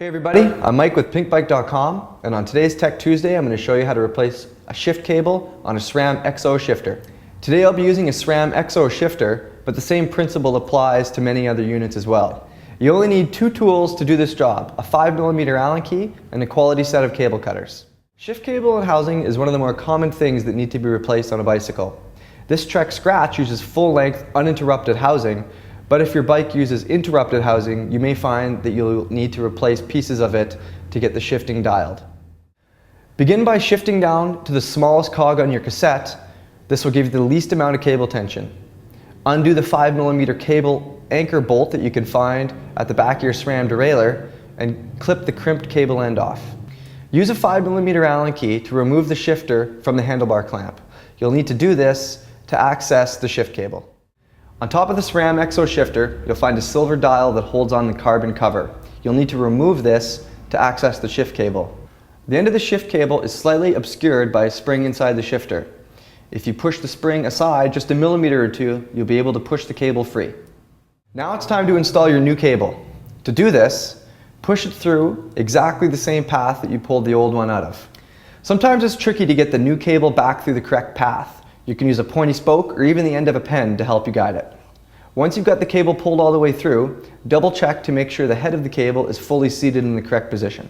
Hey everybody, I'm Mike with pinkbike.com, and on today's Tech Tuesday I'm going to show you how to replace a shift cable on a SRAM XO shifter. Today I'll be using a SRAM XO shifter, but the same principle applies to many other units as well. You only need two tools to do this job, a 5mm Allen key and a quality set of cable cutters. Shift cable and housing is one of the more common things that need to be replaced on a bicycle. This Trek Scratch uses full-length, uninterrupted housing, but if your bike uses interrupted housing, you may find that you'll need to replace pieces of it to get the shifting dialed. Begin by shifting down to the smallest cog on your cassette. This will give you the least amount of cable tension. Undo the 5mm cable anchor bolt that you can find at the back of your SRAM derailleur and clip the crimped cable end off. Use a 5mm Allen key to remove the shifter from the handlebar clamp. You'll need to do this to access the shift cable. On top of the SRAM XO shifter, you'll find a silver dial that holds on the carbon cover. You'll need to remove this to access the shift cable. The end of the shift cable is slightly obscured by a spring inside the shifter. If you push the spring aside just a millimeter or two, you'll be able to push the cable free. Now it's time to install your new cable. To do this, push it through exactly the same path that you pulled the old one out of. Sometimes it's tricky to get the new cable back through the correct path. You can use a pointy spoke or even the end of a pen to help you guide it. Once you've got the cable pulled all the way through, double check to make sure the head of the cable is fully seated in the correct position.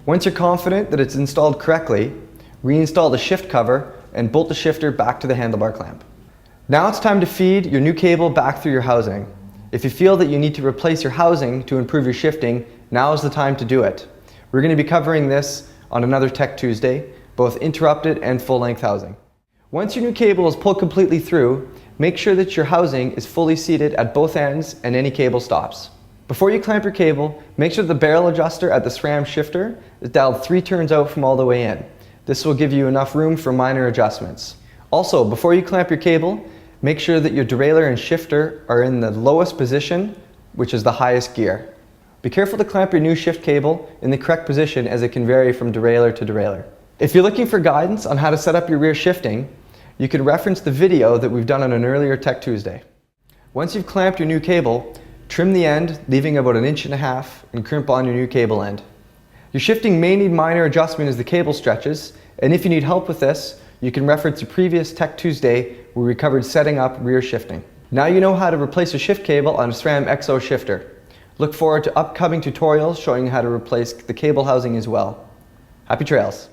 Once you're confident that it's installed correctly, reinstall the shift cover and bolt the shifter back to the handlebar clamp. Now it's time to feed your new cable back through your housing. If you feel that you need to replace your housing to improve your shifting, now is the time to do it. We're going to be covering this on another Tech Tuesday, both interrupted and full-length housing. Once your new cable is pulled completely through, make sure that your housing is fully seated at both ends and any cable stops. Before you clamp your cable, make sure the barrel adjuster at the SRAM shifter is dialed 3 turns out from all the way in. This will give you enough room for minor adjustments. Also, before you clamp your cable, make sure that your derailleur and shifter are in the lowest position, which is the highest gear. Be careful to clamp your new shift cable in the correct position, as it can vary from derailleur to derailleur. If you're looking for guidance on how to set up your rear shifting, you can reference the video that we've done on an earlier Tech Tuesday. Once you've clamped your new cable, trim the end, leaving about 1.5 inches, and crimp on your new cable end. Your shifting may need minor adjustment as the cable stretches, and if you need help with this, you can reference the previous Tech Tuesday where we covered setting up rear shifting. Now you know how to replace a shift cable on a SRAM XO shifter. Look forward to upcoming tutorials showing you how to replace the cable housing as well. Happy trails!